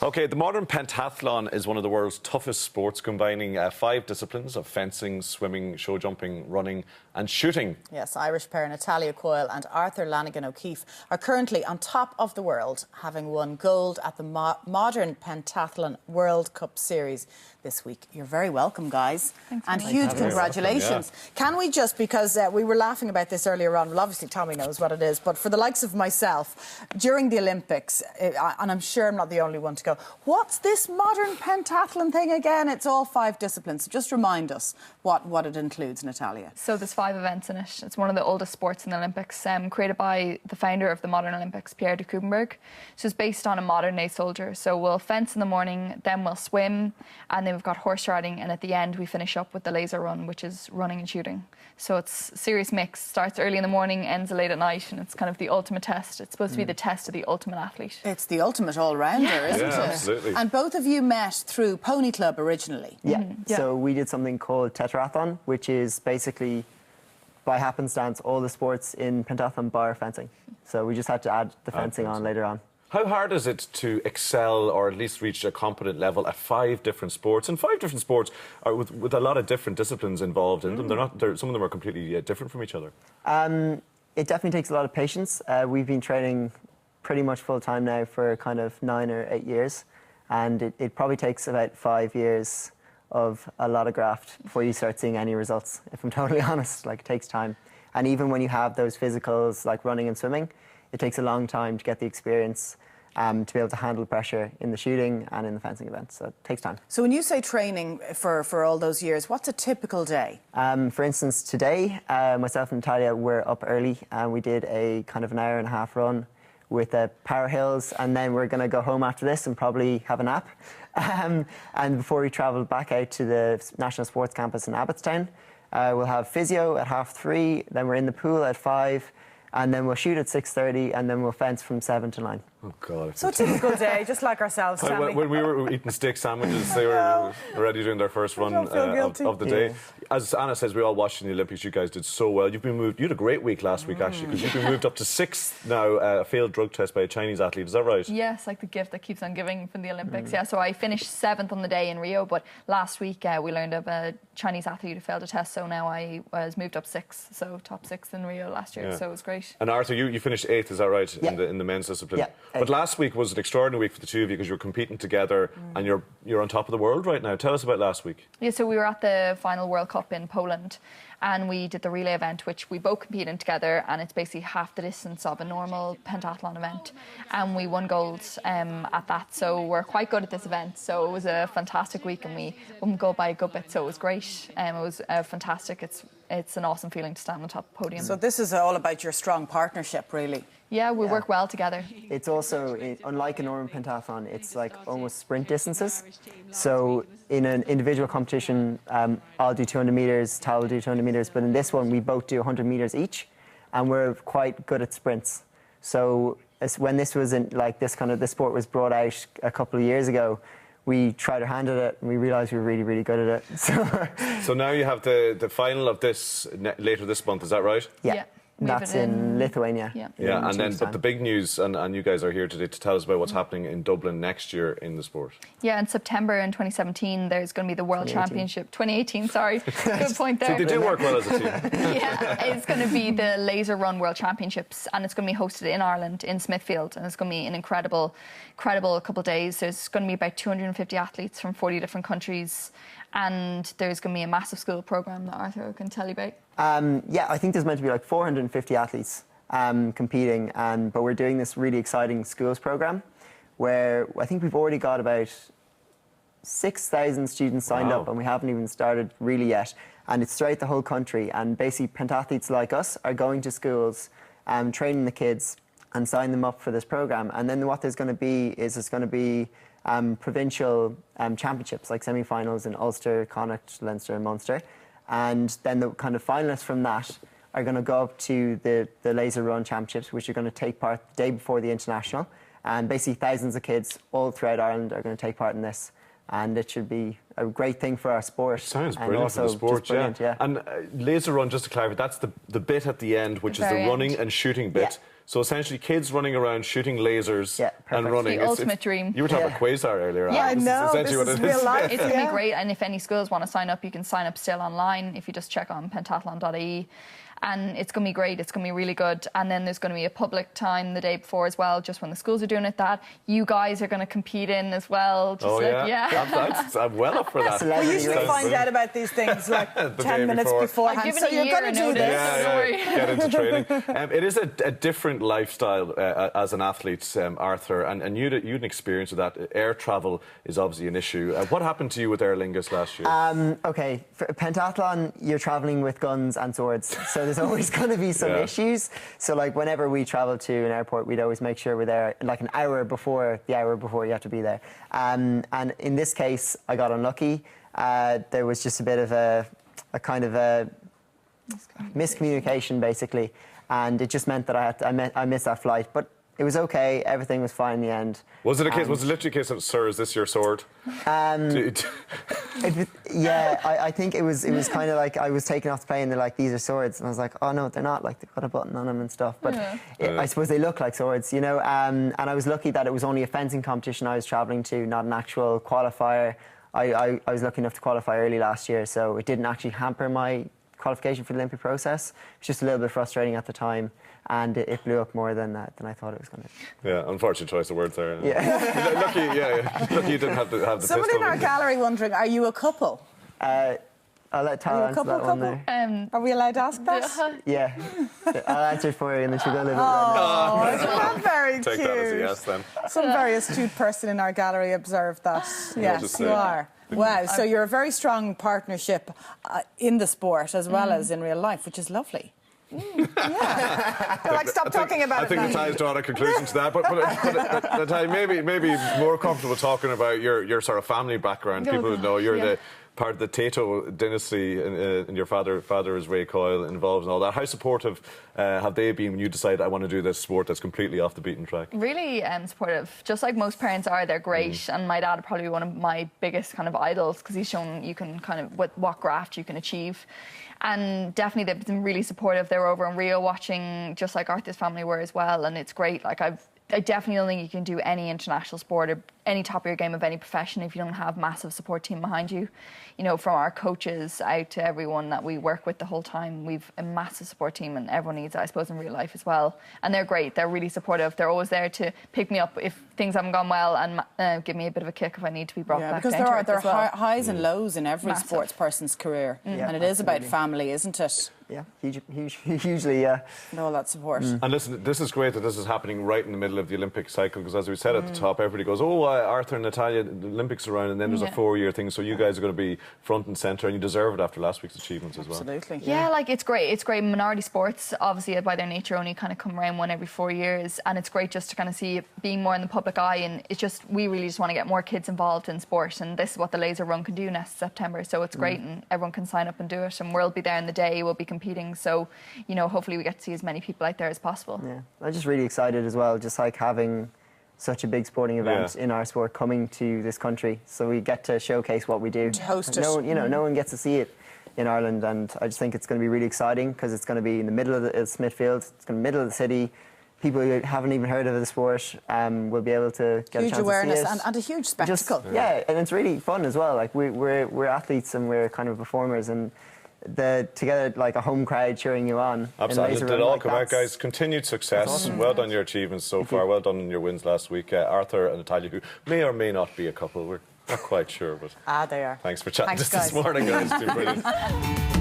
OK, the modern pentathlon is one of the world's toughest sports, combining 5 disciplines of fencing, swimming, show jumping, running and shooting. Yes, Irish pair Natalya Coyle and Arthur Lanigan O'Keefe are currently on top of the world, having won gold at the Modern Pentathlon World Cup Series this week. You're very welcome, guys. Thanks, and huge congratulations. Yeah. Can we just, because we were laughing about this earlier on, well, obviously Tommy knows what it is, but for the likes of myself, during the Olympics, and I'm sure I'm not the only one to go, what's this modern pentathlon thing again? It's all 5 disciplines. So just remind us what it includes, Natalya. So there's 5 events in it. It's one of the oldest sports in the Olympics, created by the founder of the modern Olympics, Pierre de Coubertin. So it's based on a modern-day soldier. So we'll fence in the morning, then we'll swim, and then we've got horse riding, and at the end we finish up with the laser run, which is running and shooting. So it's a serious mix. Starts early in the morning, ends late at night, and it's kind of the ultimate test. It's supposed to be the test of the ultimate athlete. It's the ultimate all-rounder, isn't it? Absolutely. And both of you met through Pony Club originally. Yeah. So we did something called Pentathlon, which is basically, by happenstance, all the sports in pentathlon bar fencing. So we just had to add the fencing on later on. How hard is it to excel, or at least reach a competent level, at 5 different sports? And 5 different sports are with a lot of different disciplines involved in them. Some of them are completely different from each other. It definitely takes a lot of patience. We've been training pretty much full time now for kind of 9 or 8 years, and it probably takes about 5 years of a lot of graft before you start seeing any results, if I'm totally honest. Like, it takes time. And even when you have those physicals like running and swimming, it takes a long time to get the experience to be able to handle pressure in the shooting and in the fencing events. So it takes time. So when you say training for all those years, what's a typical day? For instance, today, myself and Natalya were up early and we did a kind of an hour-and-a-half run with power hills, and then we're going to go home after this and probably have a nap. And before we travel back out to the National Sports Campus in Abbottstown, we'll have physio at 3:30, then we're in the pool at 5, and then we'll shoot at 6:30, and then we'll fence from 7 to 9. Oh, God. So a typical day, just like ourselves, Sammy. When we were eating steak sandwiches, they were already doing their first run of the day. Yeah. As Anna says, we all watched in the Olympics. You guys did so well. You've been moved. You had a great week last week, actually, because you've been moved up to 6th now, a failed drug test by a Chinese athlete. Is that right? Yes, like the gift that keeps on giving from the Olympics. Yeah, so I finished 7th on the day in Rio, but last week we learned of a Chinese athlete who failed a test, so now I was moved up 6th, so top 6th in Rio last year, so it was great. And Arthur, you finished 8th, is that right, in the men's discipline? Yeah. But last week was an extraordinary week for the two of you, because you were competing together and you're on top of the world right now. Tell us about last week. Yeah, so we were at the final World Cup in Poland, and we did the relay event, which we both competed in together, and it's basically half the distance of a normal pentathlon event, and we won gold at that, so we're quite good at this event. So it was a fantastic week, and we won gold by a good bit, so it was great. It was fantastic. It's an awesome feeling to stand on top of the podium. So this is all about your strong partnership, really. Yeah, we work well together. It's also, unlike a normal pentathlon, it's like almost sprint distances. So in an individual competition, I'll do 200 metres, Tal will do 200 metres, but in this one, we both do 100 metres each, and we're quite good at sprints. So when this was this sport was brought out a couple of years ago, we tried our hand at it, and we realised we were really, really good at it. So now you have the final of this later this month, is that right? Yeah. That's in Lithuania. Yeah, and then but the big news, and you guys are here today to tell us about what's happening in Dublin next year in the sport. Yeah, in September in 2017, there's going to be the World Championship. 2018, sorry. Good point there. So they did work well as a team. Yeah, it's going to be the Laser Run World Championships, and it's going to be hosted in Ireland, in Smithfield, and it's going to be an incredible couple of days. There's going to be about 250 athletes from 40 different countries, and there's going to be a massive school programme that Arthur can tell you about. Yeah, I think there's meant to be like 450 athletes competing, but we're doing this really exciting schools programme where I think we've already got about 6,000 students signed up, and we haven't even started really yet. And it's throughout the whole country, and basically pentathletes like us are going to schools, training the kids and signing them up for this programme. And then what there's going to be is provincial championships, like semi-finals in Ulster, Connacht, Leinster and Munster. And then the kind of finalists from that are going to go up to the Laser Run Championships, which are going to take part the day before the International. And basically thousands of kids all throughout Ireland are going to take part in this. And it should be a great thing for our sport. Sounds brilliant for the sport, yeah. And Laser Run, just to clarify, that's the bit at the end, which is the running and shooting bit. So essentially, kids running around shooting lasers and running. The ultimate dream. You were talking about Quasar earlier. Yeah, I know. This is essentially what it is. Real life. It's going to be great, and if any schools want to sign up, you can sign up still online if you just check on pentathlon.ie. And it's going to be great. It's going to be really good. And then there's going to be a public time the day before as well, just when the schools are doing it, that you guys are going to compete in as well. Just I'm well up for that. We usually find out about these things like 10 minutes beforehand. I've given so a you're year going to do notice, this. so don't worry. Get into training. It is a different lifestyle as an athlete, Arthur, and you had an experience with that. Air travel is obviously an issue. What happened to you with Aer Lingus last year? Okay, for pentathlon, you're travelling with guns and swords, so there's always going to be some issues. So like whenever we travel to an airport, we'd always make sure we're there like an hour before you have to be there. And in this case, I got unlucky. There was just a bit of a kind of a miscommunication basically, and it just meant that I missed that flight. But it was okay. Everything was fine in the end. Was it a case? Was it literally a case of, sir, is this your sword? I think it was kind of like I was taken off the plane. They're like, these are swords, and I was like, oh no, they're not. Like they've got a button on them and stuff. But I suppose they look like swords, you know. And I was lucky that it was only a fencing competition I was travelling to, not an actual qualifier. I was lucky enough to qualify early last year, so it didn't actually hamper my qualification for the Olympic process. It was just a little bit frustrating at the time. And it blew up more than I thought it was going to. Yeah, unfortunate choice of words there. Yeah. lucky you didn't have the Somebody pistol. in our gallery wondering, are you a couple? I'll let Tara answer that one there. Are we allowed to ask that? Yeah. I'll answer for you and then she'll go a little bit isn't that very cute? Take that as a yes then. Some very astute person in our gallery observed that. Yes, you are. Wow, so you're a very strong partnership in the sport as well as in real life, which is lovely. Yeah. They're like, stop talking about it. I think Natalia's drawn a conclusion to that. But Natalia, maybe more comfortable talking about your sort of family background. People would know you're the part of the Tato dynasty, and your father is Ray Coyle, involved in all that. How supportive have they been when you decide I want to do this sport that's completely off the beaten track? Really supportive. Just like most parents are, they're great. And my dad probably one of my biggest kind of idols, because he's shown you can kind of what graft you can achieve. And definitely they've been really supportive. They were over in Rio watching, just like Arthur's family were as well. And it's great. Like I definitely don't think you can do any international sport or any top of your game of any profession if you don't have a massive support team behind you. You know, from our coaches out to everyone that we work with the whole time, we've a massive support team, and everyone needs it, I suppose, in real life as well. And they're great. They're really supportive. They're always there to pick me up if things haven't gone well and give me a bit of a kick if I need to be brought back down to earth. Because there are highs and lows in every sports person's career. And it is about family, isn't it? Yeah, hugely, yeah. And all that support. And listen, this is great that this is happening right in the middle of the Olympic cycle, because as we said at the top, everybody goes, oh, Arthur and Natalia, the Olympics are around, and then there's a 4-year thing, so you guys are going to be front and centre, and you deserve it after last week's achievements as well. Absolutely. Yeah, like it's great. It's great. Minority sports, obviously, by their nature, only kind of come around one every 4 years, and it's great just to kind of see it being more in the public eye, and it's just, we really just want to get more kids involved in sport, and this is what the laser run can do next September, so it's great, and everyone can sign up and do it, and we'll be there in the day, we'll be competing, so, you know, hopefully we get to see as many people out there as possible. Yeah, I'm just really excited as well, just like having such a big sporting event in our sport coming to this country, so we get to showcase what we do. To host it. No one gets to see it in Ireland, and I just think it's going to be really exciting because it's going to be in the middle of Smithfield, it's going to be in the middle of the city. People who haven't even heard of the sport will be able to get a chance awareness to see it. and a huge spectacle. And it's really fun as well. Like we're athletes and we're kind of performers, and together like a home crowd cheering you on. Absolutely, did it all come out, guys. Continued success. Awesome. Well done your achievements so far. Well done on your wins last week. Arthur and Natalia, who may or may not be a couple. We're not quite sure, but they are. Thanks for chatting to us this morning, guys. It's been brilliant.